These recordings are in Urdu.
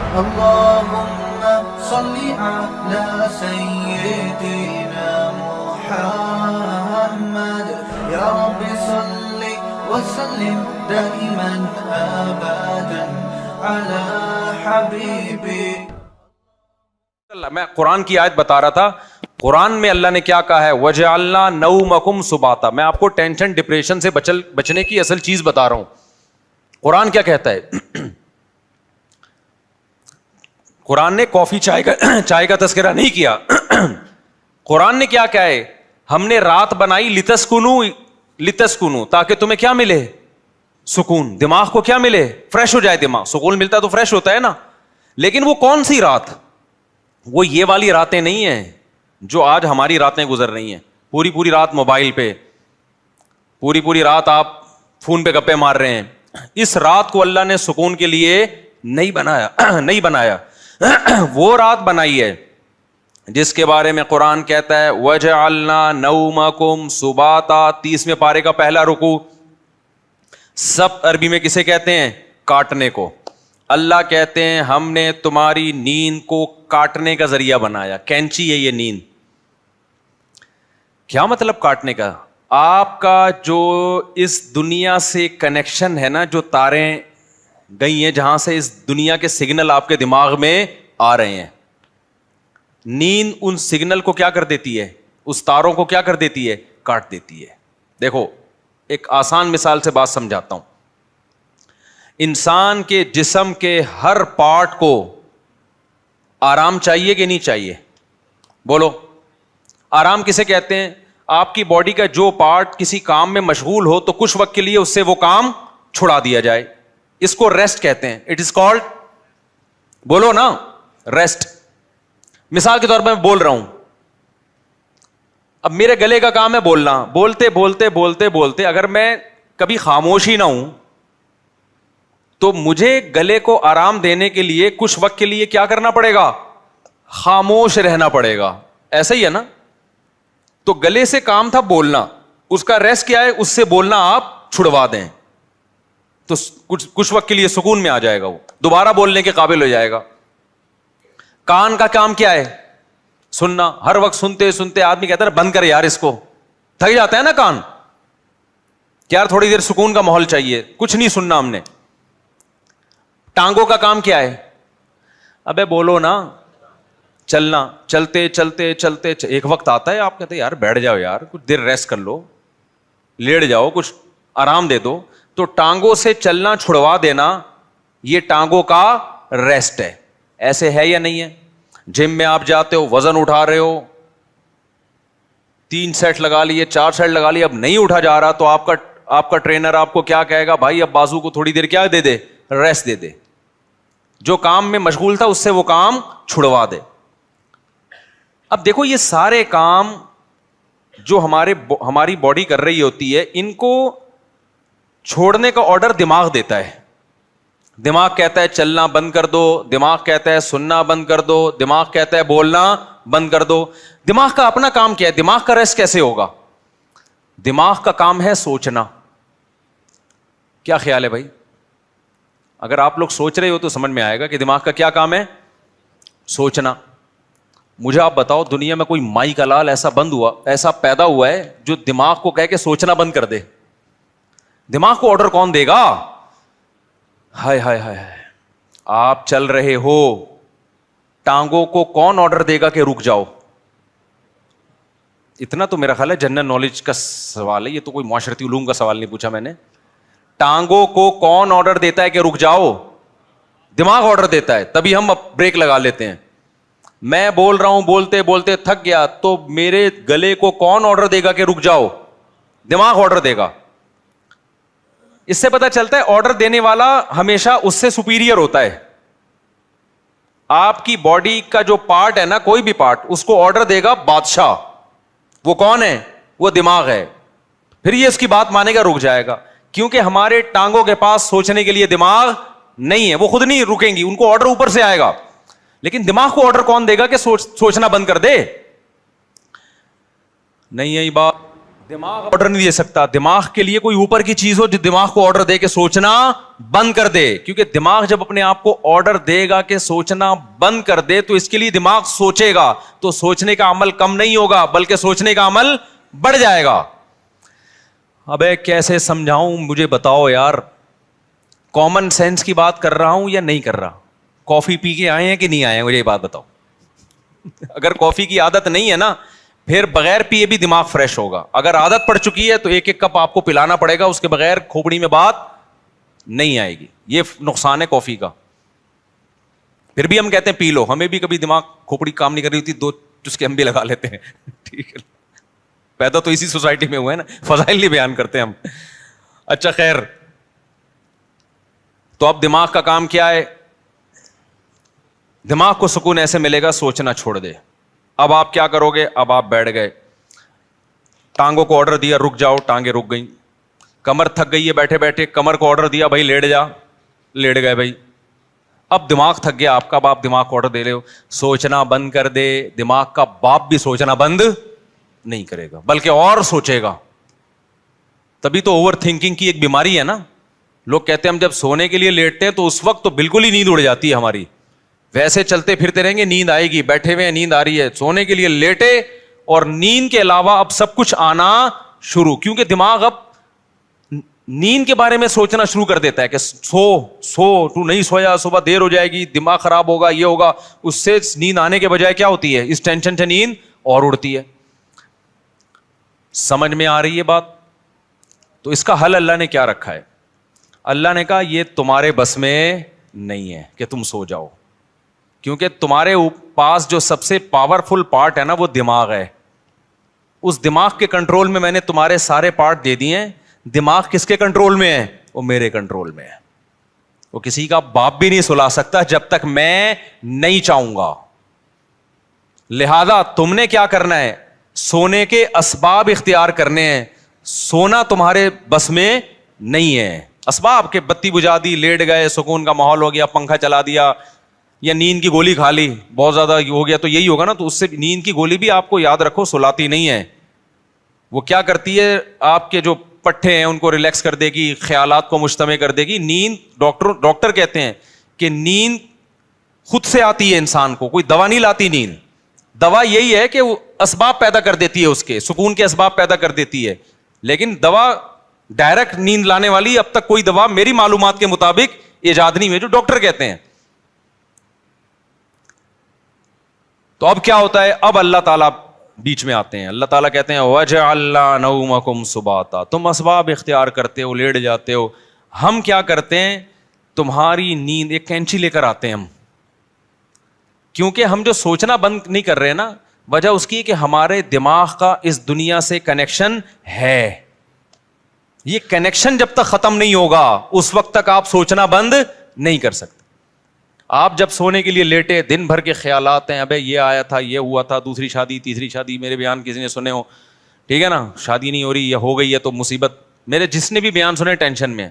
اللهم صل على سيدنا محمد يا رب صل وسلم دائما ابدا على حبيبي. میں قرآن کی آیت بتا رہا تھا. قرآن میں اللہ نے کیا کہا ہے؟ وَجَعَلْنَا نَوْمَكُمْ سُبَاتًا. میں آپ کو ٹینشن ڈپریشن سے بچنے کی اصل چیز بتا رہا ہوں. قرآن کیا کہتا ہے؟ قرآن نے کافی چائے کا تذکرہ نہیں کیا. قرآن نے کیا کہا ہے؟ ہم نے رات بنائی لتسکنو تاکہ تمہیں کیا ملے؟ سکون. دماغ کو کیا ملے؟ فریش ہو جائے دماغ. سکون ملتا تو فریش ہوتا ہے نا. لیکن وہ کون سی رات؟ وہ یہ والی راتیں نہیں ہیں جو آج ہماری راتیں گزر رہی ہیں. پوری رات موبائل پہ, پوری رات آپ فون پہ گپے مار رہے ہیں. اس رات کو اللہ نے سکون کے لیے نہیں بنایا. وہ رات بنائی ہے جس کے بارے میں قرآن کہتا ہے وَجَعَلْنَا نَوْمَكُمْ سُبَاتًا. 30ویں پارے کا پہلا رکوع. سب عربی میں کسے کہتے ہیں؟ کاٹنے کو. اللہ کہتے ہیں ہم نے تمہاری نیند کو کاٹنے کا ذریعہ بنایا. کینچی ہے یہ نیند. کیا مطلب کاٹنے کا؟ آپ کا جو اس دنیا سے کنیکشن ہے نا, جو تاریں گئی ہیں جہاں سے اس دنیا کے سگنل آپ کے دماغ میں آ رہے ہیں, نیند ان سگنل کو کیا کر دیتی ہے؟ اس تاروں کو کیا کر دیتی ہے؟ کاٹ دیتی ہے. دیکھو ایک آسان مثال سے بات سمجھاتا ہوں. انسان کے جسم کے ہر پارٹ کو آرام چاہیے کہ نہیں چاہیے؟ بولو. آرام کسے کہتے ہیں؟ آپ کی باڈی کا جو پارٹ کسی کام میں مشغول ہو تو کچھ وقت کے لیے اس سے وہ کام چھڑا دیا جائے, اس کو ریسٹ کہتے ہیں. اٹ از کالڈ, بولو نا, ریسٹ. مثال کے طور پر میں بول رہا ہوں, اب میرے گلے کا کام ہے بولنا. بولتے اگر میں کبھی خاموش ہی نہ ہوں تو مجھے گلے کو آرام دینے کے لیے کچھ وقت کے لیے کیا کرنا پڑے گا؟ خاموش رہنا پڑے گا. ایسا ہی ہے نا. تو گلے سے کام تھا بولنا, اس کا ریسٹ کیا ہے؟ اس سے بولنا آپ چھڑوا دیں تو کچھ وقت کے لیے سکون میں آ جائے گا, وہ دوبارہ بولنے کے قابل ہو جائے گا. کان کا کام کیا ہے؟ سننا. ہر وقت سنتے آدمی کہتا ہے بند کر یار اس کو, تھک جاتا ہے نا کان. یار تھوڑی دیر سکون کا ماحول چاہیے, کچھ نہیں سننا ہم نے. ٹانگوں کا کام کیا ہے؟ ابے بولو نا, چلنا. چلتے ایک وقت آتا ہے آپ کہتے ہیں یار بیٹھ جاؤ یار, کچھ دیر ریسٹ کر لو, لیٹ جاؤ, کچھ آرام دے دو. تو ٹانگوں سے چلنا چھڑوا دینا یہ ٹانگوں کا ریسٹ ہے. ایسے ہے یا نہیں ہے؟ جم میں آپ جاتے ہو, وزن اٹھا رہے ہو, 3 سیٹ لگا لیے, 4 سیٹ لگا لیے, اب نہیں اٹھا جا رہا تو آپ کا ٹرینر آپ کو کیا کہے گا؟ بھائی اب بازو کو تھوڑی دیر کیا دے دے؟ ریسٹ دے دے. جو کام میں مشغول تھا اس سے وہ کام چھڑوا دے. اب دیکھو یہ سارے کام جو ہماری باڈی کر رہی ہوتی ہے, ان کو چھوڑنے کا آرڈر دماغ دیتا ہے. دماغ کہتا ہے چلنا بند کر دو, دماغ کہتا ہے سننا بند کر دو, دماغ کہتا ہے بولنا بند کر دو. دماغ کا اپنا کام کیا ہے؟ دماغ کا ریسٹ کیسے ہوگا؟ دماغ کا کام ہے سوچنا. کیا خیال ہے بھائی؟ اگر آپ لوگ سوچ رہے ہو تو سمجھ میں آئے گا کہ دماغ کا کیا کام ہے؟ سوچنا. مجھے آپ بتاؤ دنیا میں کوئی مائی کا لال ایسا پیدا ہوا ہے جو دماغ کو کہہ کے سوچنا بند کر دے؟ دماغ کو آرڈر کون دے گا؟ ہائے ہائے ہائے, آپ چل رہے ہو, ٹانگوں کو کون آرڈر دے گا کہ رک جاؤ؟ اتنا تو میرا خیال ہے جنرل نالج کا سوال ہے, یہ تو کوئی معاشرتی علوم کا سوال نہیں پوچھا میں نے. ٹانگوں کو کون آرڈر دیتا ہے کہ رک جاؤ؟ دماغ آرڈر دیتا ہے, تبھی ہم بریک لگا لیتے ہیں. میں بول رہا ہوں, بولتے تھک گیا تو میرے گلے کو کون آرڈر دے گا کہ رک جاؤ؟ دماغ آرڈر دے گا. اس سے پتا چلتا ہے آرڈر دینے والا ہمیشہ اس سے سپیریئر ہوتا ہے. آپ کی باڈی کا جو پارٹ ہے نا, کوئی بھی پارٹ, اس کو آرڈر دے گا بادشاہ. وہ کون ہے؟ وہ دماغ ہے. پھر یہ اس کی بات مانے گا, رک جائے گا. کیونکہ ہمارے ٹانگوں کے پاس سوچنے کے لیے دماغ نہیں ہے, وہ خود نہیں رکیں گی, ان کو آرڈر اوپر سے آئے گا. لیکن دماغ کو آرڈر کون دے گا کہ سوچنا بند کر دے؟ نہیں ہے بات. دماغ آرڈر نہیں دے سکتا. دماغ کے لیے کوئی اوپر کی چیز ہو جو دماغ کو آرڈر دے کہ سوچنا بند کر دے, کیونکہ دماغ جب اپنے آپ کو آرڈر دے گا کہ سوچنا بند کر دے تو اس کے لیے دماغ سوچے گا, تو سوچنے کا عمل کم نہیں ہوگا بلکہ سوچنے کا عمل بڑھ جائے گا. ابے کیسے سمجھاؤں, مجھے بتاؤ یار, کامن سینس کی بات کر رہا ہوں یا نہیں کر رہا؟ کافی پی کے آئے ہیں کہ نہیں آئے ہیں, مجھے یہ بات بتاؤ. اگر کافی کی عادت نہیں ہے نا, پھر بغیر پیے بھی دماغ فریش ہوگا. اگر عادت پڑ چکی ہے تو ایک ایک کپ آپ کو پلانا پڑے گا, اس کے بغیر کھوپڑی میں بات نہیں آئے گی. یہ نقصان ہے کافی کا. پھر بھی ہم کہتے ہیں پی لو, ہمیں بھی کبھی دماغ کھوپڑی کام نہیں کر رہی ہوتی, 2 چسکے ہم بھی لگا لیتے ہیں. ٹھیک ہے, پیدا تو اسی سوسائٹی میں ہوئے نا, فضائل نہیں بیان کرتے ہم. اچھا خیر, تو اب دماغ کا کام کیا ہے؟ دماغ کو سکون ایسے ملے گا سوچنا چھوڑ دے. اب آپ کیا کرو گے؟ اب آپ بیٹھ گئے, ٹانگوں کو آرڈر دیا رک جاؤ, ٹانگیں رک گئیں. کمر تھک گئی ہے بیٹھے بیٹھے, کمر کو آرڈر دیا بھائی لیٹ جا, لیٹ گئے بھائی. اب دماغ تھک گیا آپ کا, اب آپ دماغ کو آرڈر دے رہے ہو سوچنا بند کر دے. دماغ کا باپ بھی سوچنا بند نہیں کرے گا بلکہ اور سوچے گا. تبھی تو اوور تھنکنگ کی ایک بیماری ہے نا. لوگ کہتے ہیں ہم جب سونے کے لیے لیٹتے ہیں تو اس وقت تو بالکل ہی نیند اڑ جاتی ہے ہماری, ویسے چلتے پھرتے رہیں گے نیند آئے گی, بیٹھے ہوئے نیند آ رہی ہے, سونے کے لیے لیٹے اور نیند کے علاوہ اب سب کچھ آنا شروع, کیونکہ دماغ اب نیند کے بارے میں سوچنا شروع کر دیتا ہے کہ سو تو نہیں سویا, صبح دیر ہو جائے گی, دماغ خراب ہوگا, یہ ہوگا. اس سے نیند آنے کے بجائے کیا ہوتی ہے, اس ٹینشن سے نیند اور اڑتی ہے. سمجھ میں آ رہی ہے بات؟ تو اس کا حل اللہ نے کیا رکھا ہے؟ اللہ نے کہا یہ تمہارے بس میں نہیں ہے کہ تم سو جاؤ, کیونکہ تمہارے پاس جو سب سے پاورفل پارٹ ہے نا وہ دماغ ہے. اس دماغ کے کنٹرول میں نے تمہارے سارے پارٹ دے دیے ہیں. دماغ کس کے کنٹرول میں ہے؟ وہ میرے کنٹرول میں ہے. وہ کسی کا باپ بھی نہیں سلا سکتا جب تک میں نہیں چاہوں گا. لہذا تم نے کیا کرنا ہے؟ سونے کے اسباب اختیار کرنے ہیں. سونا تمہارے بس میں نہیں ہے. اسباب کے بتی بجھا دی, لیٹ گئے, سکون کا ماحول ہو گیا, پنکھا چلا دیا, یا نیند کی گولی کھا لی, بہت زیادہ ہو گیا تو یہی ہوگا نا. تو اس سے نیند کی گولی بھی آپ کو یاد رکھو سلاتی نہیں ہے. وہ کیا کرتی ہے, آپ کے جو پٹھے ہیں ان کو ریلیکس کر دے گی, خیالات کو مجتمع کر دے گی. نیند ڈاکٹر کہتے ہیں کہ نیند خود سے آتی ہے انسان کو, کوئی دوا نہیں لاتی نیند. دوا یہی ہے کہ وہ اسباب پیدا کر دیتی ہے, اس کے سکون کے اسباب پیدا کر دیتی ہے. لیکن دوا ڈائریکٹ نیند لانے والی اب تک کوئی دوا میری معلومات کے مطابق ایجاد نہیں ہوئی, جو ڈاکٹر کہتے ہیں. تو اب کیا ہوتا ہے؟ اب اللہ تعالیٰ بیچ میں آتے ہیں. اللہ تعالیٰ کہتے ہیں وَجَعَلْنَا نَوْمَكُمْ سُبَاتًا, تم اسباب اختیار کرتے ہو, لیٹ جاتے ہو. ہم کیا کرتے ہیں؟ تمہاری نیند, ایک کینچی لے کر آتے ہیں ہم, کیونکہ ہم جو سوچنا بند نہیں کر رہے نا, وجہ اس کی کہ ہمارے دماغ کا اس دنیا سے کنیکشن ہے. یہ کنیکشن جب تک ختم نہیں ہوگا اس وقت تک آپ سوچنا بند نہیں کر سکتے. آپ جب سونے کے لیے لیٹے, دن بھر کے خیالات ہیں, ابے یہ آیا تھا, یہ ہوا تھا, دوسری شادی, تیسری شادی, میرے بیان کسی نے سنے ہو, ٹھیک ہے نا, شادی نہیں ہو رہی یا ہو گئی ہے تو مصیبت. میرے جس نے بھی بیان سنے ٹینشن میں,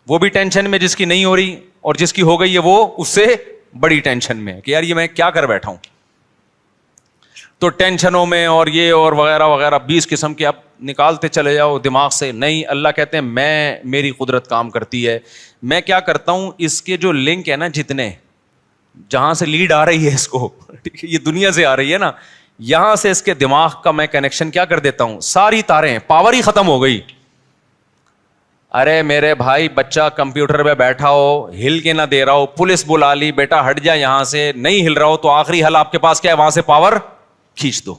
وہ بھی ٹینشن میں جس کی نہیں ہو رہی, اور جس کی ہو گئی ہے وہ اس سے بڑی ٹینشن میں کہ یار یہ میں کیا کر بیٹھا ہوں. تو ٹینشنوں میں اور یہ اور وغیرہ وغیرہ 20 قسم کے اب نکالتے چلے جاؤ دماغ سے. نہیں, اللہ کہتے ہیں میری قدرت کام کرتی ہے. میں کیا کرتا ہوں, اس کے جو لنک ہے نا, جتنے جہاں سے لیڈ آ رہی ہے اس کو, یہ دنیا سے آ رہی ہے نا, یہاں سے اس کے دماغ کا میں کنیکشن کیا کر دیتا ہوں, ساری تاریں, پاور ہی ختم ہو گئی. ارے میرے بھائی, بچہ کمپیوٹر پہ بیٹھا ہو, ہل کے نہ دے رہا ہو, پولیس بلا لی, بیٹا ہٹ جا یہاں سے, نہیں ہل رہا ہو, تو آخری حل آپ کے پاس کیا ہے, وہاں سے پاور کھینچ دو,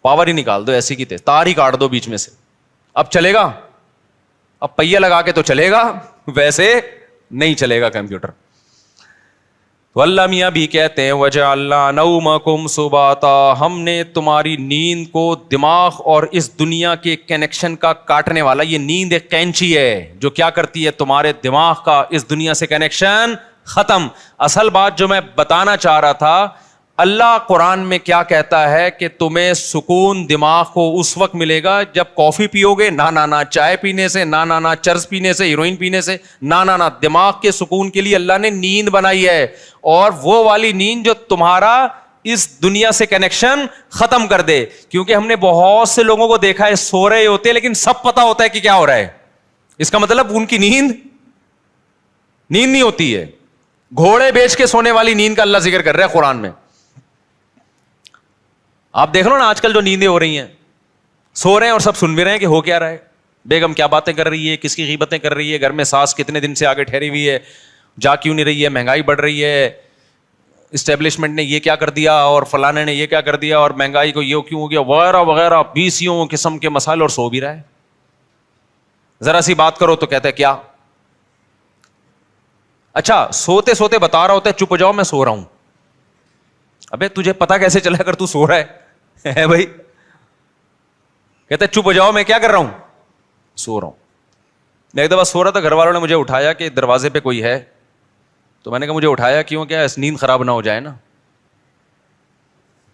پاور ہی نکال دو, ایسی کی تار ہی کاٹ دو بیچ میں سے. اب چلے گا؟ اب پہیہ لگا کے تو چلے گا, ویسے نہیں چلے گا کمپیوٹر. تو اللہ میاں بھی کہتے ہیں وَجَعَلْنَا نَوْمَكُمْ سُبَاتًا, ہم نے تمہاری نیند کو دماغ اور اس دنیا کے کنیکشن کا کاٹنے والا, یہ نیند ایک کینچی ہے جو کیا کرتی ہے, تمہارے دماغ کا اس دنیا سے کنیکشن ختم. اصل بات جو میں بتانا چاہ رہا تھا, اللہ قرآن میں کیا کہتا ہے کہ تمہیں سکون دماغ کو اس وقت ملے گا جب کافی پیو گے, نہ چائے پینے سے, نہ چرس پینے سے, ہیروئن پینے سے, نہ دماغ کے سکون کے لیے اللہ نے نیند بنائی ہے. اور وہ والی نیند جو تمہارا اس دنیا سے کنیکشن ختم کر دے. کیونکہ ہم نے بہت سے لوگوں کو دیکھا ہے سو رہے ہوتے ہیں لیکن سب پتا ہوتا ہے کہ کیا ہو رہا ہے. اس کا مطلب ان کی نیند نہیں ہوتی ہے. گھوڑے بیچ کے سونے والی نیند کا اللہ ذکر کر رہا ہے قرآن میں. آپ دیکھ لو نا آج کل جو نیندیں ہو رہی ہیں, سو رہے ہیں اور سب سن بھی رہے ہیں کہ ہو کیا رہا ہے, بیگم کیا باتیں کر رہی ہے, کس کی غیبتیں کر رہی ہے, گھر میں ساس کتنے دن سے آگے ٹھہری ہوئی ہے, جا کیوں نہیں رہی ہے, مہنگائی بڑھ رہی ہے, اسٹیبلشمنٹ نے یہ کیا کر دیا اور فلانے نے یہ کیا کر دیا اور مہنگائی کو یہ کیوں ہو گیا وغیرہ وغیرہ 20 قسم کے مسائل, اور سو بھی رہا ہے. ذرا سی بات کرو تو کہتے ہیں کیا. اچھا سوتے سوتے بتا رہا ہوتا ہے چپ ہو جاؤ میں سو رہا ہوں. ابے تجھے پتا کیسے چلا اگر تو سو رہا ہے بھائی. کہتا ہے چپ ہو جاؤ میں کیا کر رہا ہوں, سو رہا ہوں. میں ایک دفعہ سو رہا تھا, گھر والوں نے مجھے اٹھایا کہ دروازے پہ کوئی ہے, تو میں نے کہا مجھے اٹھایا کیوں, کیا نیند خراب نہ ہو جائے نا.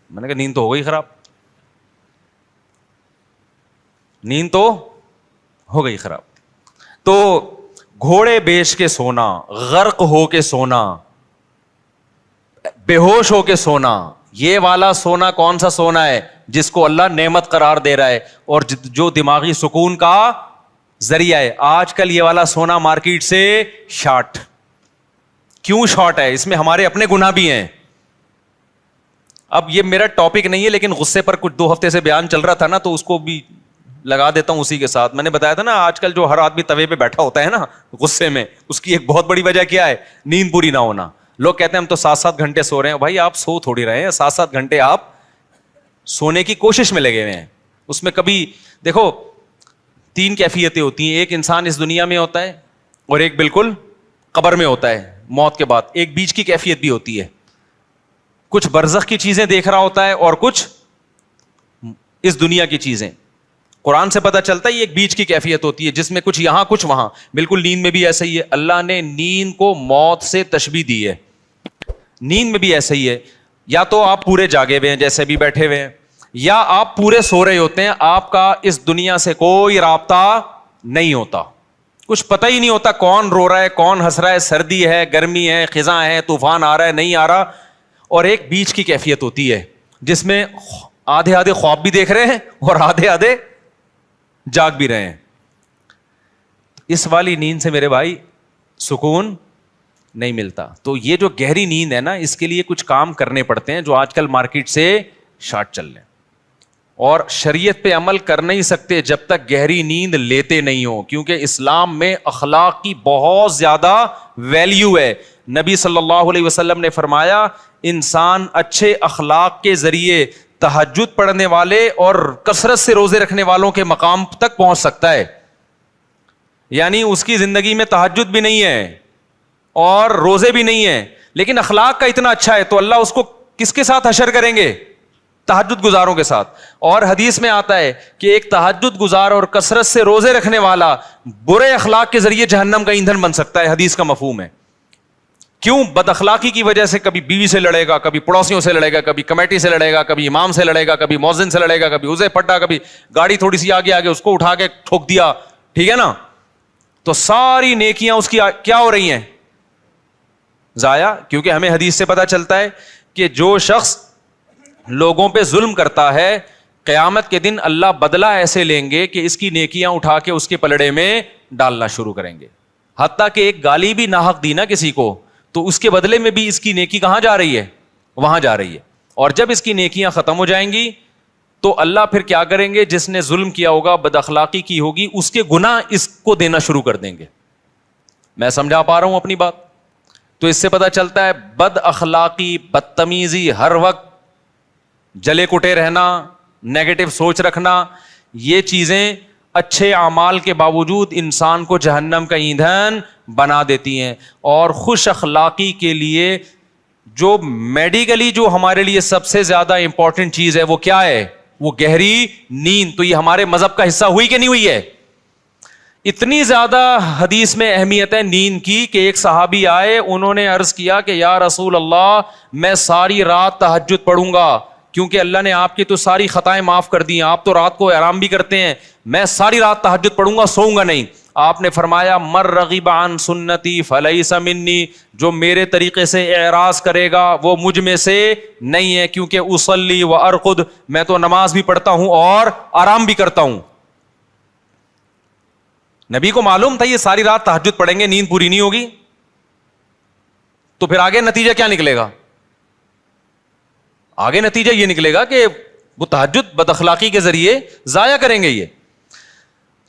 میں نے کہا نیند تو ہو گئی خراب, نیند تو ہو گئی خراب. تو گھوڑے بیچ کے سونا, غرق ہو کے سونا, بے ہوش ہو کے سونا, یہ والا سونا کون سا سونا ہے جس کو اللہ نعمت قرار دے رہا ہے اور جو دماغی سکون کا ذریعہ ہے. آج کل یہ والا سونا مارکیٹ سے شارٹ. کیوں شارٹ ہے؟ اس میں ہمارے اپنے گناہ بھی ہیں. اب یہ میرا ٹاپک نہیں ہے لیکن غصے پر کچھ 2 ہفتے سے بیان چل رہا تھا نا, تو اس کو بھی لگا دیتا ہوں اسی کے ساتھ. میں نے بتایا تھا نا آج کل جو ہر آدمی توے پہ بیٹھا ہوتا ہے نا غصے میں, اس کی ایک بہت بڑی وجہ کیا ہے؟ نیند پوری نہ ہونا. لوگ کہتے ہیں ہم تو 7-7 گھنٹے سو رہے ہیں. بھائی آپ سو تھوڑی رہے ہیں, 7-7 گھنٹے آپ سونے کی کوشش میں لگے ہوئے ہیں. اس میں کبھی دیکھو 3 کیفیتیں ہوتی ہیں. ایک انسان اس دنیا میں ہوتا ہے اور ایک بالکل قبر میں ہوتا ہے موت کے بعد. ایک بیچ کی کیفیت بھی ہوتی ہے, کچھ برزخ کی چیزیں دیکھ رہا ہوتا ہے اور کچھ اس دنیا کی چیزیں. قرآن سے پتہ چلتا ہے یہ ایک بیچ کی کیفیت ہوتی ہے جس میں کچھ یہاں کچھ وہاں. بالکل نیند میں بھی ایسا ہی ہے. اللہ نے نیند کو موت سے تشبیہ دی ہے. نیند میں بھی ایسا ہی ہے, یا تو آپ پورے جاگے ہوئے ہیں جیسے بھی بیٹھے ہوئے ہیں, یا آپ پورے سو رہے ہوتے ہیں. آپ کا اس دنیا سے کوئی رابطہ نہیں ہوتا, کچھ پتہ ہی نہیں ہوتا کون رو رہا ہے کون ہنس رہا ہے, سردی ہے گرمی ہے خزاں ہے طوفان آ رہا ہے نہیں آ رہا. اور ایک بیچ کی کیفیت ہوتی ہے جس میں آدھے آدھے خواب بھی دیکھ رہے ہیں اور آدھے آدھے جاگ بھی رہے ہیں. اس والی نیند سے میرے بھائی سکون نہیں ملتا. تو یہ جو گہری نیند ہے نا, اس کے لیے کچھ کام کرنے پڑتے ہیں جو آج کل مارکیٹ سے شارٹ چل رہے ہیں. اور شریعت پہ عمل کر نہیں سکتے جب تک گہری نیند لیتے نہیں ہو, کیونکہ اسلام میں اخلاق کی بہت زیادہ ویلیو ہے. نبی صلی اللہ علیہ وسلم نے فرمایا انسان اچھے اخلاق کے ذریعے تہجد پڑھنے والے اور کثرت سے روزے رکھنے والوں کے مقام تک پہنچ سکتا ہے. یعنی اس کی زندگی میں تہجد بھی نہیں ہے اور روزے بھی نہیں ہیں, لیکن اخلاق کا اتنا اچھا ہے تو اللہ اس کو کس کے ساتھ حشر کریں گے؟ تہجد گزاروں کے ساتھ. اور حدیث میں آتا ہے کہ ایک تہجد گزار اور کثرت سے روزے رکھنے والا برے اخلاق کے ذریعے جہنم کا ایندھن بن سکتا ہے. حدیث کا مفہوم ہے. کیوں؟ بد اخلاقی کی وجہ سے کبھی بیوی سے لڑے گا, کبھی پڑوسیوں سے لڑے گا, کبھی کمیٹی سے لڑے گا, کبھی امام سے لڑے گا, کبھی مؤذن سے لڑے گا, کبھی اسے پٹا, کبھی گاڑی تھوڑی سی آگے آگے اس کو اٹھا کے ٹھوک دیا, ٹھیک ہے نا. تو ساری نیکیاں اس کی کیا ہو رہی ہیں؟ ضائع. کیونکہ ہمیں حدیث سے پتہ چلتا ہے کہ جو شخص لوگوں پہ ظلم کرتا ہے قیامت کے دن اللہ بدلہ ایسے لیں گے کہ اس کی نیکیاں اٹھا کے اس کے پلڑے میں ڈالنا شروع کریں گے. حتیٰ کہ ایک گالی بھی ناحق دی نا کسی کو, تو اس کے بدلے میں بھی اس کی نیکی کہاں جا رہی ہے؟ وہاں جا رہی ہے. اور جب اس کی نیکیاں ختم ہو جائیں گی تو اللہ پھر کیا کریں گے؟ جس نے ظلم کیا ہوگا, بد اخلاقی کی ہوگی, اس کے گناہ اس کو دینا شروع کر دیں گے. میں سمجھا پا رہا ہوں اپنی بات؟ تو اس سے پتہ چلتا ہے بد اخلاقی, بدتمیزی, ہر وقت جلے کٹے رہنا, نیگیٹو سوچ رکھنا, یہ چیزیں اچھے اعمال کے باوجود انسان کو جہنم کا ایندھن بنا دیتی ہیں. اور خوش اخلاقی کے لیے جو میڈیکلی جو ہمارے لیے سب سے زیادہ امپورٹنٹ چیز ہے وہ کیا ہے؟ وہ گہری نیند. تو یہ ہمارے مذہب کا حصہ ہوئی کہ نہیں ہوئی ہے؟ اتنی زیادہ حدیث میں اہمیت ہے نیند کی کہ ایک صحابی آئے, انہوں نے عرض کیا کہ یا رسول اللہ میں ساری رات تہجد پڑھوں گا, کیونکہ اللہ نے آپ کی تو ساری خطائیں معاف کر دی ہیں, آپ تو رات کو آرام بھی کرتے ہیں, میں ساری رات تہجد پڑھوں گا, سوؤں گا نہیں. آپ نے فرمایا مر رغب عن سنتی فلیس منی, جو میرے طریقے سے اعراض کرے گا وہ مجھ میں سے نہیں ہے, کیونکہ اصلی و ارقد, میں تو نماز بھی پڑھتا ہوں اور آرام بھی کرتا ہوں. نبی کو معلوم تھا یہ ساری رات تہجد پڑھیں گے, نیند پوری نہیں ہوگی, تو پھر آگے نتیجہ کیا نکلے گا؟ آگے نتیجہ یہ نکلے گا کہ وہ تہجد بد اخلاقی کے ذریعے ضائع کریں گے. یہ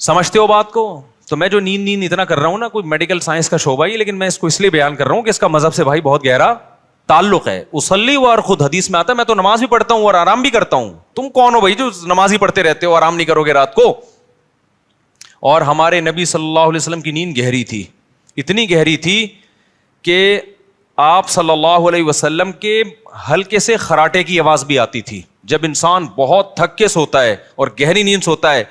سمجھتے ہو بات کو؟ تو میں جو نیند اتنا کر رہا ہوں نا, کوئی میڈیکل سائنس کا شعبہ ہی, لیکن میں اس کو اس لیے بیان کر رہا ہوں کہ اس کا مذہب سے بھائی بہت گہرا تعلق ہے. اصلی و ارقد حدیث میں آتا ہے میں تو نماز بھی پڑھتا ہوں اور آرام بھی کرتا ہوں. تم کون ہو بھائی جو نماز ہی پڑھتے رہتے ہو, آرام نہیں کرو گے رات کو؟ اور ہمارے نبی صلی اللہ علیہ وسلم کی نیند گہری تھی, اتنی گہری تھی کہ آپ صلی اللہ علیہ وسلم کے ہلکے سے خراٹے کی آواز بھی آتی تھی. جب انسان بہت تھک کے سوتا ہے اور گہری نیند سوتا ہے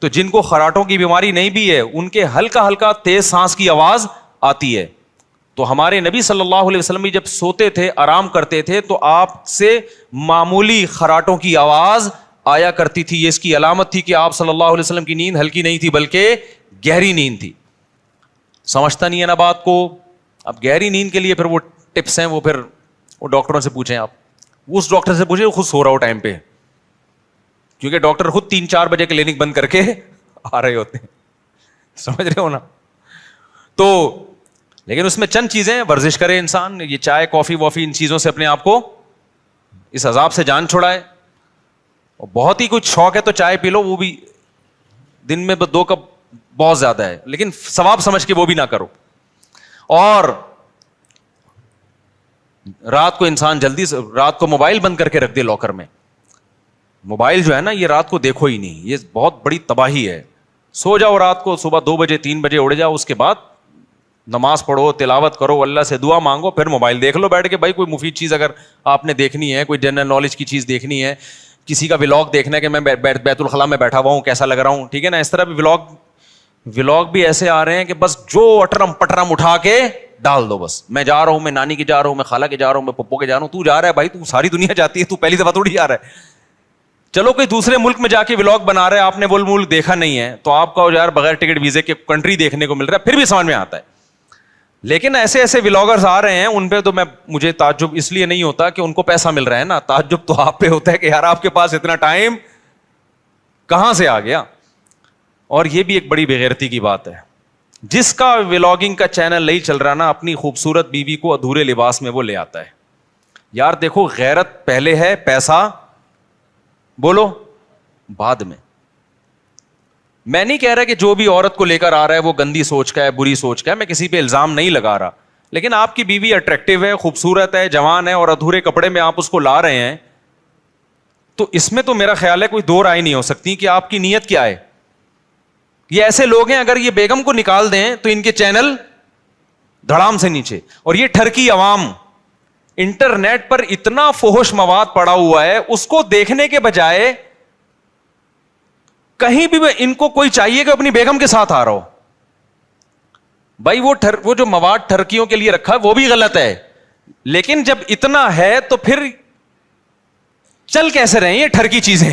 تو جن کو خراٹوں کی بیماری نہیں بھی ہے ان کے ہلکا ہلکا تیز سانس کی آواز آتی ہے. تو ہمارے نبی صلی اللہ علیہ وسلم بھی جب سوتے تھے, آرام کرتے تھے, تو آپ سے معمولی خراٹوں کی آواز آیا کرتی تھی. یہ اس کی علامت تھی کہ آپ صلی اللہ علیہ وسلم کی نیند ہلکی نہیں تھی بلکہ گہری نیند تھی. سمجھتا نہیں ہے نا بات کو؟ اب گہری نیند کے لیے پھر وہ ٹپس ہیں, وہ پھر وہ ڈاکٹروں سے پوچھیں, آپ اس ڈاکٹر سے پوچھیں خود سو رہا ہو ٹائم پہ, کیونکہ ڈاکٹر خود 3-4 بجے کلینک بند کر کے آ رہے ہوتے ہیں. سمجھ رہے ہو نا؟ تو لیکن اس میں چند چیزیں, ورزش کرے انسان, یہ چائے کافی وافی ان چیزوں سے اپنے آپ کو اس عذاب سے جان چھڑائے. اور بہت ہی کچھ شوق ہے تو چائے پی لو, وہ بھی دن میں 2 کپ بہت زیادہ ہے, لیکن ثواب سمجھ کے وہ بھی نہ کرو. اور رات کو انسان جلدی سے, رات کو موبائل بند کر کے رکھ دے لاکر میں. موبائل جو ہے نا یہ رات کو دیکھو ہی نہیں, یہ بہت بڑی تباہی ہے. سو جاؤ رات کو, صبح 2 بجے 3 بجے اڑ جاؤ, اس کے بعد نماز پڑھو, تلاوت کرو, اللہ سے دعا مانگو, پھر موبائل دیکھ لو بیٹھ کے. بھائی کوئی مفید چیز اگر آپ نے دیکھنی ہے, کوئی جنرل نالج کی چیز دیکھنی ہے, کسی کا ولاگ دیکھنا ہے کہ میں بیت الخلاء میں بیٹھا ہوا ہوں کیسا لگ رہا ہوں, ٹھیک ہے نا, اس طرح بھی ولاگ بھی ایسے آ رہے ہیں کہ بس جو اٹرم پٹرم اٹھا کے ڈال دو. بس میں جا رہا ہوں, میں نانی کے جا رہا ہوں, میں خالہ کے جا رہا ہوں, میں پپو کے جا رہا ہوں. تو جا رہا ہے بھائی, تو ساری دنیا جاتی ہے, تو پہلی دفعہ تھوڑی جا رہا ہے. چلو کوئی دوسرے ملک میں جا کے ولاگ بنا رہا ہے, آپ نے وہ ملک دیکھا نہیں ہے, تو آپ کا یار بغیر ٹکٹ ویزے کے کنٹری دیکھنے کو مل رہا ہے, پھر بھی سمجھ میں آتا ہے. لیکن ایسے ولاگرز آ رہے ہیں, ان پہ تو مجھے تعجب اس لیے نہیں ہوتا کہ ان کو پیسہ مل رہا ہے نا, تعجب تو آپ پہ ہوتا ہے کہ یار آپ کے پاس اتنا ٹائم کہاں سے آ گیا. اور یہ بھی ایک بڑی بےغیرتی کی بات ہے, جس کا ولاگنگ کا چینل نہیں چل رہا نا, اپنی خوبصورت بیوی کو ادھورے لباس میں وہ لے آتا ہے. یار دیکھو, غیرت پہلے ہے, پیسہ بولو بعد میں. میں نہیں کہہ رہا کہ جو بھی عورت کو لے کر آ رہا ہے وہ گندی سوچ کا ہے, بری سوچ کا ہے, میں کسی پہ الزام نہیں لگا رہا, لیکن آپ کی بیوی اٹریکٹیو ہے, خوبصورت ہے, جوان ہے, اور ادھورے کپڑے میں آپ اس کو لا رہے ہیں, تو اس میں تو میرا خیال ہے کوئی 2 رائے نہیں ہو سکتی کہ آپ کی نیت کیا ہے. یہ ایسے لوگ ہیں, اگر یہ بیگم کو نکال دیں تو ان کے چینل دھڑام سے نیچے. اور یہ ٹھرکی عوام, انٹرنیٹ پر اتنا فحش مواد پڑا ہوا ہے, اس کو دیکھنے کے بجائے کہیں بھی ان کو کوئی چاہیے کہ اپنی بیگم کے ساتھ آ رہا ہو. بھائی وہ جو مواد ٹھرکیوں کے لیے رکھا ہے وہ بھی غلط ہے, لیکن جب اتنا ہے تو پھر چل کیسے رہے یہ ٹھرکی چیزیں.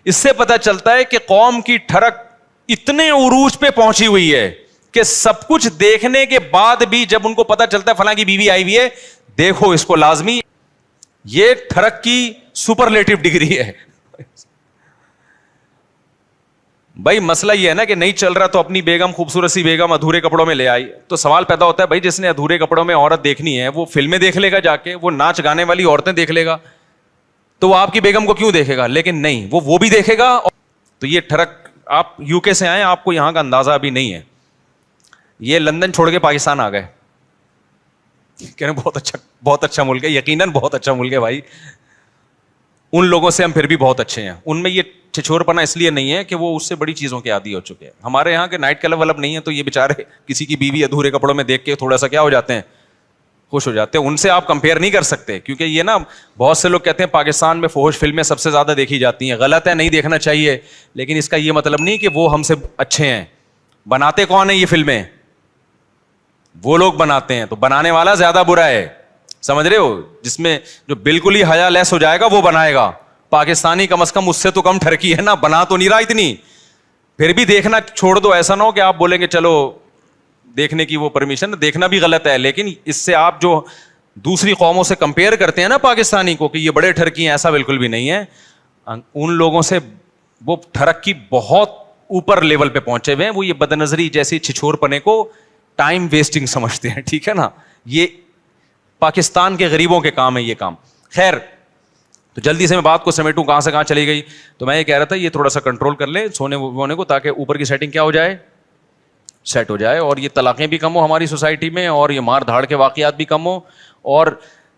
اس سے پتہ چلتا ہے کہ قوم کی ٹھرک اتنے عروج پہ پہنچی ہوئی ہے کہ سب کچھ دیکھنے کے بعد بھی جب ان کو پتہ چلتا ہے فلاں کی بیوی آئی ہوئی ہے, دیکھو اس کو لازمی, یہ ٹھرک کی سپرلیٹو ڈگری ہے. بھائی مسئلہ یہ ہے نا کہ نہیں چل رہا تو اپنی بیگم, خوبصورت سی بیگم ادھورے کپڑوں میں لے آئی, تو سوال پیدا ہوتا ہے بھائی جس نے ادھورے کپڑوں میں عورت دیکھنی ہے وہ فلمیں دیکھ لے گا جا کے, وہ ناچ گانے والی عورتیں دیکھ لے گا, تو وہ آپ کی بیگم کو کیوں دیکھے گا؟ لیکن نہیں, وہ بھی دیکھے گا. تو یہ ٹھرک, آپ یو کے سے آئے, آپ کو یہاں کا اندازہ ابھی نہیں ہے. یہ لندن چھوڑ کے پاکستان آ گئے, کہہ رہے بہت اچھا ملک ہے, یقیناً بہت اچھا ملک ہے بھائی, ان لوگوں سے ہم پھر بھی بہت اچھے ہیں. ان میں یہ چھچور پنا اس لیے نہیں ہے کہ وہ اس سے بڑی چیزوں کے عادی ہو چکے ہیں. ہمارے یہاں کے نائٹ کلب ولب نہیں ہے, تو یہ بیچارے کسی کی بیوی ادھورے کپڑوں میں دیکھ کے تھوڑا سا کیا ہو جاتے ہیں, خوش ہو جاتے ہیں. ان سے آپ کمپیئر نہیں کر سکتے, کیونکہ یہ نا بہت سے لوگ کہتے ہیں پاکستان میں فحش فلمیں سب سے زیادہ دیکھی جاتی ہیں. غلط ہے, نہیں دیکھنا چاہیے, لیکن اس کا یہ مطلب نہیں کہ وہ ہم سے اچھے ہیں. بناتے کون ہیں یہ فلمیں؟ وہ لوگ بناتے ہیں, تو بنانے والا زیادہ برا ہے, سمجھ رہے ہو؟ جس میں جو بالکل ہی حیا لیس ہو جائے گا وہ بنائے گا. پاکستانی کم از کم اس سے تو کم ٹھرکی ہے نا, بنا تو نہیں رہا اتنی. پھر بھی دیکھنا چھوڑ دو, ایسا نہ ہو کہ آپ بولیں گے چلو دیکھنے کی وہ پرمیشن, دیکھنا بھی غلط ہے, لیکن اس سے آپ جو دوسری قوموں سے کمپیئر کرتے ہیں نا پاکستانی کو کہ یہ بڑے ٹھرکی ہیں, ایسا بالکل بھی نہیں ہے. ان لوگوں سے وہ ٹھرکی بہت اوپر لیول پہ پہنچے ہوئے ہیں, وہ یہ بد نظری جیسی چھچور پنے کو ٹائم ویسٹنگ سمجھتے ہیں, ٹھیک ہے نا. یہ پاکستان کے غریبوں کے کام ہے یہ کام. خیر, تو جلدی سے میں بات کو سمیٹوں, کہاں سے کہاں چلی گئی. تو میں یہ کہہ رہا تھا یہ تھوڑا سا کنٹرول کر لیں سونے وونے کو, تاکہ اوپر کی سیٹنگ کیا ہو جائے, سیٹ ہو جائے, اور یہ طلاقیں بھی کم ہو ہماری سوسائٹی میں, اور یہ مار دھاڑ کے واقعات بھی کم ہو, اور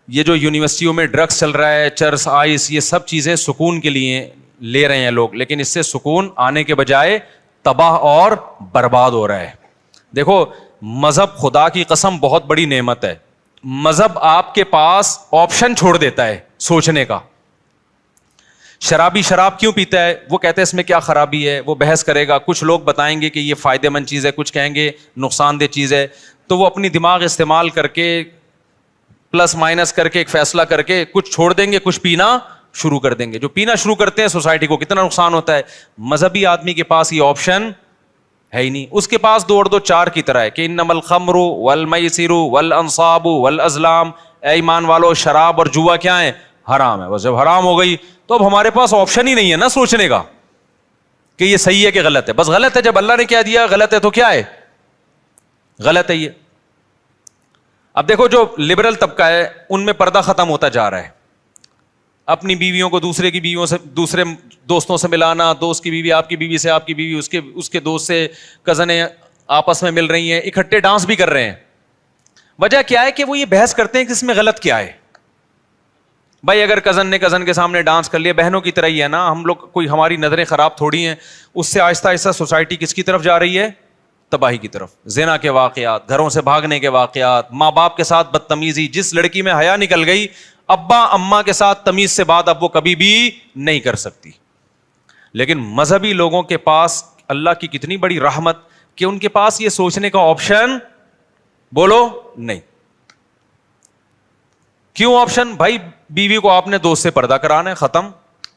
یہ جو یونیورسٹیوں میں ڈرگس چل رہا ہے, چرس, آئس, یہ سب چیزیں سکون کے لیے لے رہے ہیں لوگ, لیکن اس سے سکون آنے کے بجائے تباہ اور برباد ہو رہا ہے. دیکھو مذہب خدا کی قسم بہت بڑی نعمت ہے. مذہب آپ کے پاس آپشن چھوڑ دیتا ہے سوچنے کا. شرابی شراب کیوں پیتا ہے, وہ کہتے ہیں اس میں کیا خرابی ہے, وہ بحث کرے گا, کچھ لوگ بتائیں گے کہ یہ فائدہ مند چیز ہے, کچھ کہیں گے نقصان دہ چیز ہے, تو وہ اپنی دماغ استعمال کر کے پلس مائنس کر کے ایک فیصلہ کر کے کچھ چھوڑ دیں گے, کچھ پینا شروع کر دیں گے. جو پینا شروع کرتے ہیں سوسائٹی کو کتنا نقصان ہوتا ہے. مذہبی آدمی کے پاس یہ آپشن ہے ہی نہیں, اس کے پاس 2 اور 2 4 کی طرح ہے کہ انما الخمر والمیسر والانصاب والازلام, اے ایمان والو شراب اور جوا کیا ہے, حرام ہے. بس جب حرام ہو گئی تو اب ہمارے پاس آپشن ہی نہیں ہے نا سوچنے کا کہ یہ صحیح ہے کہ غلط ہے. بس غلط ہے, جب اللہ نے کیا دیا غلط ہے تو کیا ہے, غلط ہے یہ. اب دیکھو جو لبرل طبقہ ہے ان میں پردہ ختم ہوتا جا رہا ہے. اپنی بیویوں کو دوسرے کی بیویوں سے, دوسرے دوستوں سے ملانا, دوست کی بیوی آپ کی بیوی سے, آپ کی بیوی اس کے دوست سے, کزنیں آپس میں مل رہی ہیں, اکٹھے ڈانس بھی کر رہے ہیں. وجہ کیا ہے کہ وہ یہ بحث کرتے ہیں کہ اس میں غلط کیا ہے. بھائی اگر کزن نے کزن کے سامنے ڈانس کر لیا, بہنوں کی طرح ہی ہے نا, ہم لوگ کوئی ہماری نظریں خراب تھوڑی ہیں. اس سے آہستہ آہستہ سوسائٹی کس کی طرف جا رہی ہے, تباہی کی طرف. زنا کے واقعات, گھروں سے بھاگنے کے واقعات, ماں باپ کے ساتھ بدتمیزی, جس لڑکی میں حیا نکل گئی ابا اماں کے ساتھ تمیز سے بات اب وہ کبھی بھی نہیں کر سکتی. لیکن مذہبی لوگوں کے پاس اللہ کی کتنی بڑی رحمت کہ ان کے پاس یہ سوچنے کا آپشن بولو نہیں. کیوں آپشن؟ بھائی بیوی کو آپ نے دوست سے پردہ کرانا ہے, ختم.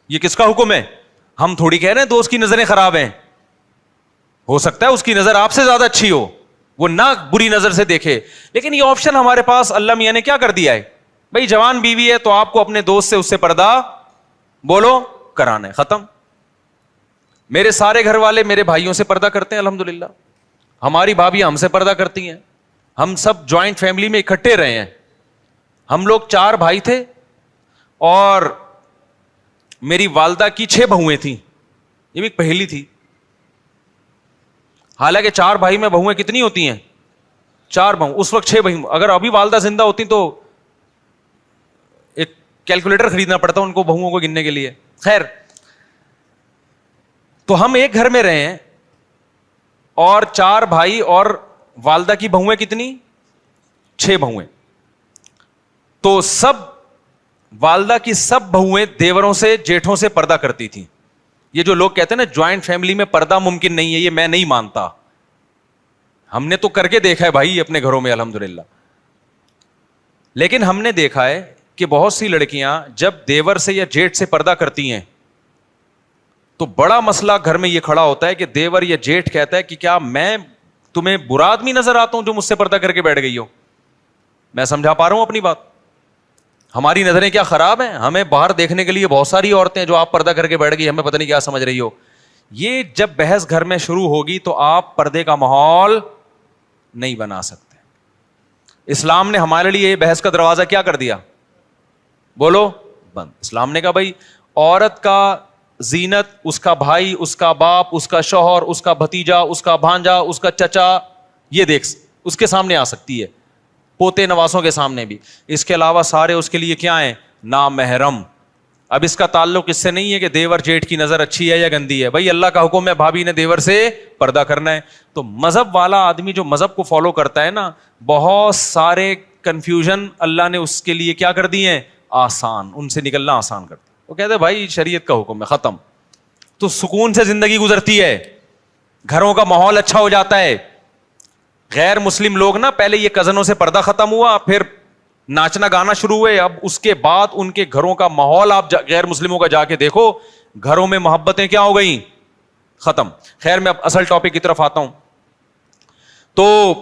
یہ کس کا حکم ہے؟ ہم تھوڑی کہہ رہے ہیں دوست کی نظریں خراب ہیں, ہو سکتا ہے اس کی نظر آپ سے زیادہ اچھی ہو, وہ نہ بری نظر سے دیکھے, لیکن یہ آپشن ہمارے پاس اللہ میاں نے کیا کر دیا ہے, بھائی جوان بیوی ہے تو آپ کو اپنے دوست سے اس سے پردہ بولو کرانا ہے, ختم. میرے سارے گھر والے میرے بھائیوں سے پردہ کرتے ہیں الحمدللہ, ہماری بھابھی ہم سے پردہ کرتی ہیں, ہم سب جوائنٹ فیملی میں اکٹھے رہے ہیں. ہم لوگ 4 بھائی تھے اور میری والدہ کی 6 بہویں تھیں, یہ بھی ایک پہیلی تھی. حالانکہ 4 بھائی میں بہویں کتنی ہوتی ہیں, 4 بہو, اس وقت 6 بہو. اگر ابھی والدہ زندہ ہوتی تو ایک کیلکولیٹر خریدنا پڑتا ان کو بہوؤں کو گننے کے لیے. خیر, تو ہم ایک گھر میں رہے ہیں اور 4 بھائی اور والدہ کی بہویں کتنی, 6 بہویں. تو سب والدہ کی سب بہویں دیوروں سے جیٹھوں سے پردہ کرتی تھیں. یہ جو لوگ کہتے ہیں نا جوائنٹ فیملی میں پردہ ممکن نہیں ہے, یہ میں نہیں مانتا. ہم نے تو کر کے دیکھا ہے بھائی اپنے گھروں میں الحمدللہ. لیکن ہم نے دیکھا ہے کہ بہت سی لڑکیاں جب دیور سے یا جیٹ سے پردہ کرتی ہیں تو بڑا مسئلہ گھر میں یہ کھڑا ہوتا ہے کہ دیور یا جیٹ کہتا ہے کہ کیا میں تمہیں برا آدمی نظر آتا ہوں جو مجھ سے پردہ کر کے بیٹھ گئی ہو. میں سمجھا پا رہا ہوں اپنی بات؟ ہماری نظریں کیا خراب ہیں؟ ہمیں باہر دیکھنے کے لیے بہت ساری عورتیں جو آپ پردہ کر کے بیٹھ گئی, ہمیں پتہ نہیں کیا سمجھ رہی ہو. یہ جب بحث گھر میں شروع ہوگی تو آپ پردے کا ماحول نہیں بنا سکتے. اسلام نے ہمارے لیے یہ بحث کا دروازہ کیا کر دیا, بولو بند. اسلام نے کہا بھائی عورت کا زینت اس کا بھائی, اس کا باپ, اس کا شوہر, اس کا بھتیجا, اس کا بھانجا, اس کا چچا, یہ دیکھ اس کے سامنے آ سکتی ہے, پوتے نواسوں کے سامنے بھی. اس کے علاوہ سارے اس کے لیے کیا ہیں, نامحرم. اب اس کا تعلق اس سے نہیں ہے کہ دیور جیٹ کی نظر اچھی ہے یا گندی ہے, بھائی اللہ کا حکم ہے بھابھی نے دیور سے پردہ کرنا ہے. تو مذہب والا آدمی جو مذہب کو فالو کرتا ہے نا, بہت سارے کنفیوژن اللہ نے اس کے لیے کیا کر دیے ہیں, آسان, ان سے نکلنا آسان کرتا. وہ کہتے ہیں بھائی شریعت کا حکم ہے, ختم. تو سکون سے زندگی گزرتی ہے, گھروں کا ماحول اچھا ہو جاتا ہے. غیر مسلم لوگ نا پہلے یہ کزنوں سے پردہ ختم ہوا, پھر ناچنا گانا شروع ہوئے, اب اس کے بعد ان کے گھروں کا ماحول آپ غیر مسلموں کا جا کے دیکھو, گھروں میں محبتیں کیا ہو گئیں, ختم. خیر میں اب اصل ٹاپک کی طرف آتا ہوں. تو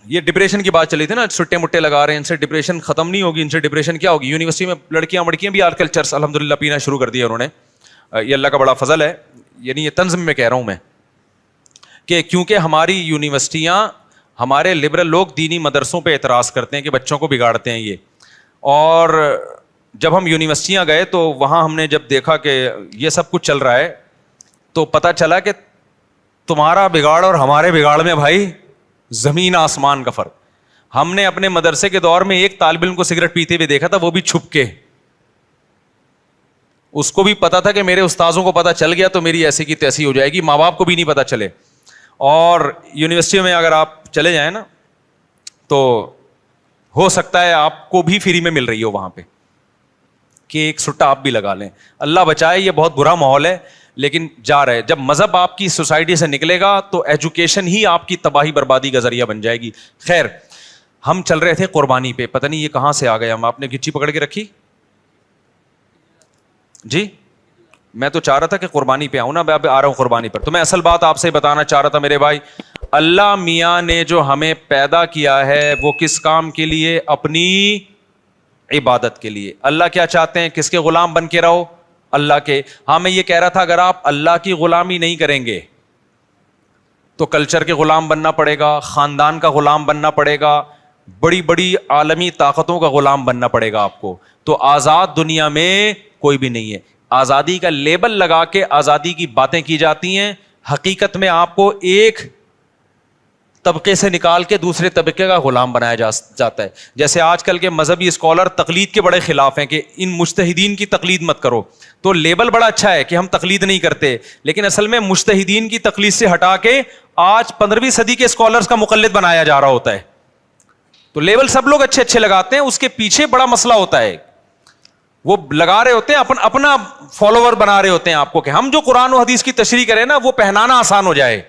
یہ ڈپریشن کی بات چلی تھی نا, چھٹے مٹے لگا رہے ہیں, ان سے ڈپریشن ختم نہیں ہوگی. ان سے ڈپریشن کیا ہوگی؟ یونیورسٹی میں لڑکیاں بھی آج کل چرس الحمدللہ پینا شروع کر دیا انہوں نے. یہ اللہ کا بڑا فضل ہے, یعنی یہ طنز میں کہہ رہا ہوں میں, کہ کیونکہ ہماری یونیورسٹیاں, ہمارے لبرل لوگ دینی مدرسوں پہ اعتراض کرتے ہیں کہ بچوں کو بگاڑتے ہیں یہ. اور جب ہم یونیورسٹیاں گئے تو وہاں ہم نے جب دیکھا کہ یہ سب کچھ چل رہا ہے تو پتہ چلا کہ تمہارا بگاڑ اور ہمارے بگاڑ میں بھائی زمین آسمان کا فرق. ہم نے اپنے مدرسے کے دور میں ایک طالب علم کو سگریٹ پیتے ہوئے دیکھا تھا, وہ بھی چھپ کے. اس کو بھی پتا تھا کہ میرے استاذوں کو پتا چل گیا تو میری ایسی کی تیسی ہو جائے گی, ماں باپ کو بھی نہیں پتا چلے. اور یونیورسٹیوں میں اگر آپ چلے جائیں نا تو ہو سکتا ہے آپ کو بھی فری میں مل رہی ہو وہاں پہ, کہ ایک سٹا آپ بھی لگا لیں. اللہ بچائے, یہ بہت برا ماحول ہے لیکن جا رہے. جب مذہب آپ کی سوسائٹی سے نکلے گا تو ایجوکیشن ہی آپ کی تباہی بربادی کا ذریعہ بن جائے گی. خیر ہم چل رہے تھے قربانی پہ, پتہ نہیں یہ کہاں سے آ گیا. ہم آپ نے گچی پکڑ کے رکھی جی. میں تو چاہ رہا تھا کہ قربانی پہ آؤں نا, میں اب آ رہا ہوں قربانی پر. تو میں اصل بات آپ سے بتانا چاہ رہا تھا میرے بھائی, اللہ میاں نے جو ہمیں پیدا کیا ہے وہ کس کام کے لیے؟ اپنی عبادت کے لیے. اللہ کیا چاہتے ہیں؟ کس کے غلام بن کے رہو؟ اللہ کے. ہاں میں یہ کہہ رہا تھا اگر آپ اللہ کی غلامی نہیں کریں گے تو کلچر کے غلام بننا پڑے گا, خاندان کا غلام بننا پڑے گا, بڑی بڑی عالمی طاقتوں کا غلام بننا پڑے گا آپ کو. تو آزاد دنیا میں کوئی بھی نہیں ہے. آزادی کا لیبل لگا کے آزادی کی باتیں کی جاتی ہیں, حقیقت میں آپ کو ایک طبقے سے نکال کے دوسرے طبقے کا غلام بنایا جاتا ہے. جیسے آج کل کے مذہبی اسکالر تقلید کے بڑے خلاف ہیں کہ ان مجتہدین کی تقلید مت کرو. تو لیبل بڑا اچھا ہے کہ ہم تقلید نہیں کرتے, لیکن اصل میں مجتہدین کی تقلید سے ہٹا کے آج 15ویں صدی کے اسکالرز کا مقلد بنایا جا رہا ہوتا ہے. تو لیبل سب لوگ اچھے اچھے لگاتے ہیں, اس کے پیچھے بڑا مسئلہ ہوتا ہے. وہ لگا رہے ہوتے ہیں اپنا فالوور بنا رہے ہوتے ہیں آپ کو, کہ ہم جو قرآن و حدیث کی تشریح کریں نا وہ پہنانا آسان ہو جائے.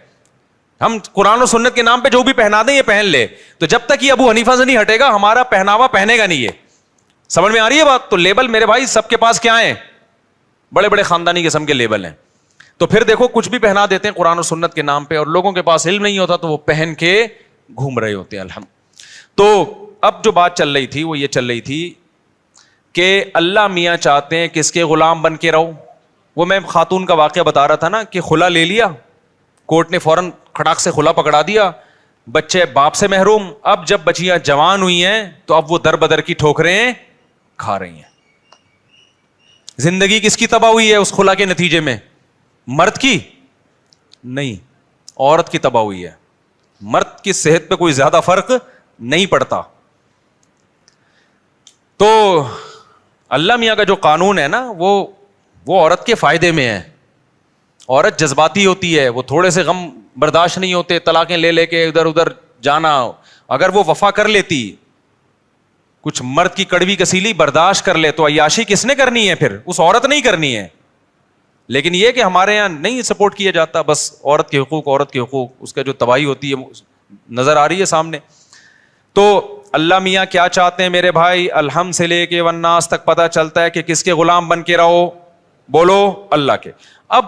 ہم قرآن و سنت کے نام پہ جو بھی پہنا دیں یہ پہن لے. تو جب تک یہ ابو حنیفہ سے نہیں ہٹے گا ہمارا پہناوا پہنے گا نہیں. یہ سمجھ میں آ رہی ہے بات؟ تو لیبل میرے بھائی سب کے پاس کیا ہیں؟ بڑے بڑے خاندانی قسم کے لیبل ہیں. تو پھر دیکھو کچھ بھی پہنا دیتے ہیں قرآن و سنت کے نام پہ, اور لوگوں کے پاس علم نہیں ہوتا تو وہ پہن کے گھوم رہے ہوتے ہیں. الحمد. تو اب جو بات چل رہی تھی وہ یہ چل رہی تھی کہ اللہ میاں چاہتے ہیں کس کے غلام بن کے رہو. وہ میں خاتون کا واقعہ بتا رہا تھا نا کہ خلا لے لیا, کورٹ نے فوراً کھڑاک سے خلا پکڑا دیا, بچے باپ سے محروم. اب جب بچیاں جوان ہوئی ہیں تو اب وہ در بدر کی ٹھوکریں کھا رہی ہیں. زندگی کس کی تباہ ہوئی ہے اس خلا کے نتیجے میں؟ مرد کی نہیں, عورت کی تباہ ہوئی ہے. مرد کی صحت پہ کوئی زیادہ فرق نہیں پڑتا. تو اللہ میاں کا جو قانون ہے نا وہ عورت کے فائدے میں ہے. عورت جذباتی ہوتی ہے, وہ تھوڑے سے غم برداشت نہیں ہوتے, طلاقیں لے لے کے ادھر ادھر جانا. اگر وہ وفا کر لیتی, کچھ مرد کی کڑوی کسیلی برداشت کر لے, تو عیاشی کس نے کرنی ہے؟ پھر اس عورت نہیں کرنی ہے. لیکن یہ کہ ہمارے یہاں نہیں سپورٹ کیا جاتا, بس عورت کے حقوق عورت کے حقوق, اس کا جو تباہی ہوتی ہے نظر آ رہی ہے سامنے. تو اللہ میاں کیا چاہتے ہیں میرے بھائی؟ الحمد سے لے کے والناس تک پتہ چلتا ہے کہ کس کے غلام بن کے رہو؟ بولو اللہ کے. اب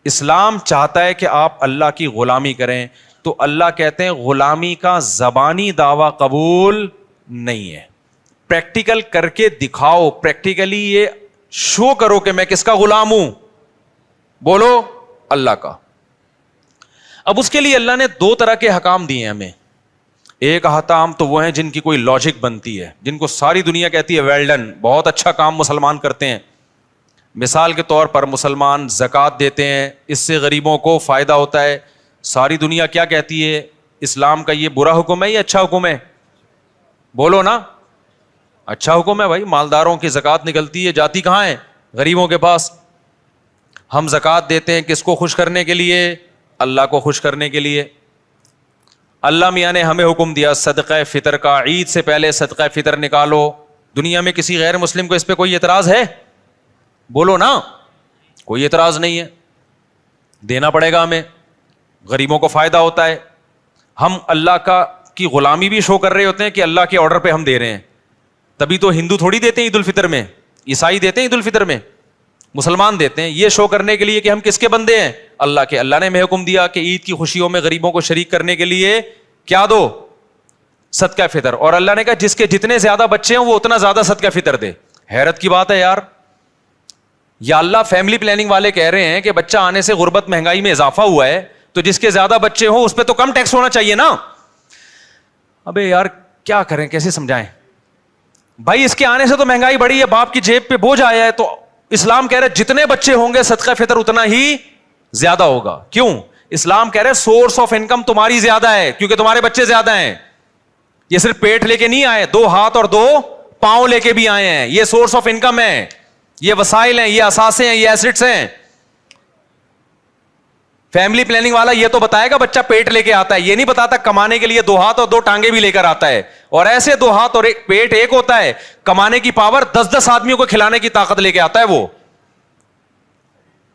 اسلام چاہتا ہے کہ آپ اللہ کی غلامی کریں, تو اللہ کہتے ہیں غلامی کا زبانی دعویٰ قبول نہیں ہے, پریکٹیکل کر کے دکھاؤ, پریکٹیکلی یہ شو کرو کہ میں کس کا غلام ہوں. بولو اللہ کا. اب اس کے لیے اللہ نے 2 طرح کے حکام دیے ہیں ہمیں. ایک احکام تو وہ ہیں جن کی کوئی لاجک بنتی ہے, جن کو ساری دنیا کہتی ہے ویل ڈن, بہت اچھا کام مسلمان کرتے ہیں. مثال کے طور پر مسلمان زکوٰۃ دیتے ہیں, اس سے غریبوں کو فائدہ ہوتا ہے. ساری دنیا کیا کہتی ہے؟ اسلام کا یہ برا حکم ہے یا اچھا حکم ہے؟ بولو نا, اچھا حکم ہے بھائی. مالداروں کی زکوٰۃ نکلتی ہے, جاتی کہاں ہے؟ غریبوں کے پاس. ہم زکوٰۃ دیتے ہیں کس کو خوش کرنے کے لیے؟ اللہ کو خوش کرنے کے لیے. اللہ میاں نے ہمیں حکم دیا صدقہ فطر کا, عید سے پہلے صدقہ فطر نکالو. دنیا میں کسی غیر مسلم کو اس پہ کوئی اعتراض ہے؟ بولو نا, کوئی اعتراض نہیں ہے. دینا پڑے گا ہمیں, غریبوں کو فائدہ ہوتا ہے. ہم اللہ کی غلامی بھی شو کر رہے ہوتے ہیں کہ اللہ کے آرڈر پہ ہم دے رہے ہیں. تبھی تو ہندو تھوڑی دیتے ہیں عید الفطر میں, عیسائی دیتے ہیں عید الفطر میں, مسلمان دیتے ہیں یہ شو کرنے کے لیے کہ ہم کس کے بندے ہیں؟ اللہ کے. اللہ نے ہمیں حکم دیا کہ عید کی خوشیوں میں غریبوں کو شریک کرنے کے لیے کیا دو؟ صدقہ فطر. اور اللہ نے کہا جس کے جتنے زیادہ بچے ہیں وہ اتنا زیادہ صدقہ فطر دے. حیرت کی بات ہے یار. یا اللہ فیملی پلاننگ والے کہہ رہے ہیں کہ بچہ آنے سے غربت مہنگائی میں اضافہ ہوا ہے, تو جس کے زیادہ بچے ہوں اس پہ تو کم ٹیکس ہونا چاہیے نا. ابے یار کیا کریں, کیسے سمجھائیں بھائی, اس کے آنے سے تو مہنگائی بڑھی ہے, باپ کی جیب پہ بوجھ آیا ہے. تو اسلام کہہ رہے جتنے بچے ہوں گے صدقہ فطر اتنا ہی زیادہ ہوگا. کیوں؟ اسلام کہہ رہے سورس آف انکم تمہاری زیادہ ہے کیونکہ تمہارے بچے زیادہ ہیں. یہ صرف پیٹ لے کے نہیں آئے, 2 ہاتھ اور 2 پاؤں لے کے بھی آئے ہیں. یہ سورس آف انکم ہے, یہ وسائل ہیں, یہ اثاثے ہیں, یہ ایسٹس ہیں. فیملی پلاننگ والا یہ تو بتائے گا بچہ پیٹ لے کے آتا ہے, یہ نہیں بتاتا کمانے کے لیے 2 ہاتھ اور 2 ٹانگیں بھی لے کر آتا ہے. اور ایسے 2 ہاتھ اور ایک پیٹ ایک ہوتا ہے, کمانے کی پاور 10 آدمیوں کو کھلانے کی طاقت لے کے آتا ہے وہ.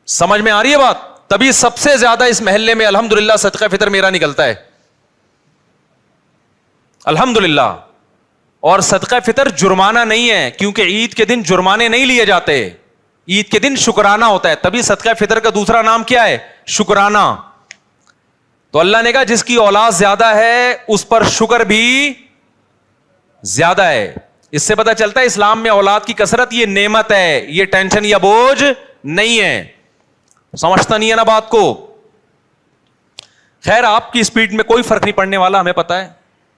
سمجھ میں آ رہی ہے بات؟ تبھی سب سے زیادہ اس محلے میں الحمدللہ صدقہ فطر میرا نکلتا ہے, الحمدللہ. اور صدقہ فطر جرمانہ نہیں ہے, کیونکہ عید کے دن جرمانے نہیں لیے جاتے, عید کے دن شکرانہ ہوتا ہے. تبھی صدقہ فطر کا دوسرا نام کیا ہے؟ شکرانہ. تو اللہ نے کہا جس کی اولاد زیادہ ہے اس پر شکر بھی زیادہ ہے. اس سے پتہ چلتا ہے اسلام میں اولاد کی کثرت یہ نعمت ہے, یہ ٹینشن یا بوجھ نہیں ہے. سمجھتا نہیں ہے نا بات کو. خیر آپ کی اسپیڈ میں کوئی فرق نہیں پڑنے والا, ہمیں پتا ہے.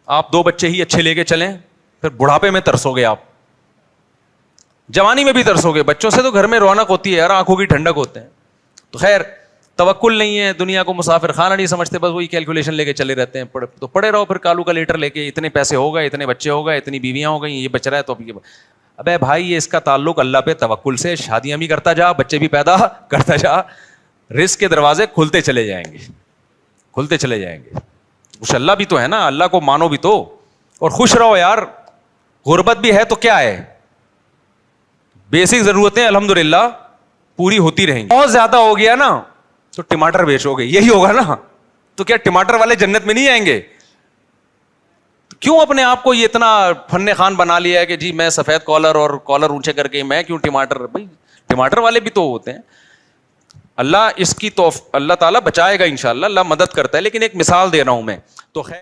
آپ 2 بچے ہی اچھے لے کے چلیں, پھر بڑھاپے میں ترسو گے آپ, جوانی میں بھی ترسو گے. بچوں سے تو گھر میں رونق ہوتی ہے یار, آنکھوں کی ٹھنڈک ہوتے ہیں. تو خیر توکل نہیں ہے, دنیا کو مسافر خانہ نہیں سمجھتے, بس وہی کیلکولیشن لے کے چلے رہتے ہیں. تو پڑے رہو پھر کالو کا لیٹر لے کے, اتنے پیسے ہو گئے, اتنے بچے ہو گئے, اتنی بیویاں ہو گئی, یہ بچ رہا ہے. تو ابے بھائی یہ اس کا تعلق اللہ پہ توکل سے, شادیاں بھی کرتا جا, بچے بھی پیدا کرتا جا, رزق کے دروازے کھلتے چلے جائیں گے, کھلتے چلے جائیں گے. کچھ اللہ بھی تو ہے نا, اللہ کو مانو بھی تو, اور خوش رہو یار. غربت بھی ہے تو کیا ہے, بیسک ضرورتیں الحمدللہ پوری ہوتی رہیں گی. بہت زیادہ ہو گیا نا تو ٹماٹر بیچو گے, یہی ہوگا نا. تو کیا ٹماٹر والے جنت میں نہیں آئیں گے؟ کیوں اپنے آپ کو یہ اتنا فن خان بنا لیا ہے کہ جی میں سفید کالر اور کالر اونچے کر کے میں کیوں ٹماٹر؟ بھائی ٹماٹر والے بھی تو ہوتے ہیں. اللہ اس کی اللہ تعالیٰ بچائے گا انشاءاللہ, اللہ مدد کرتا ہے. لیکن ایک مثال دے رہا ہوں میں تو خیر.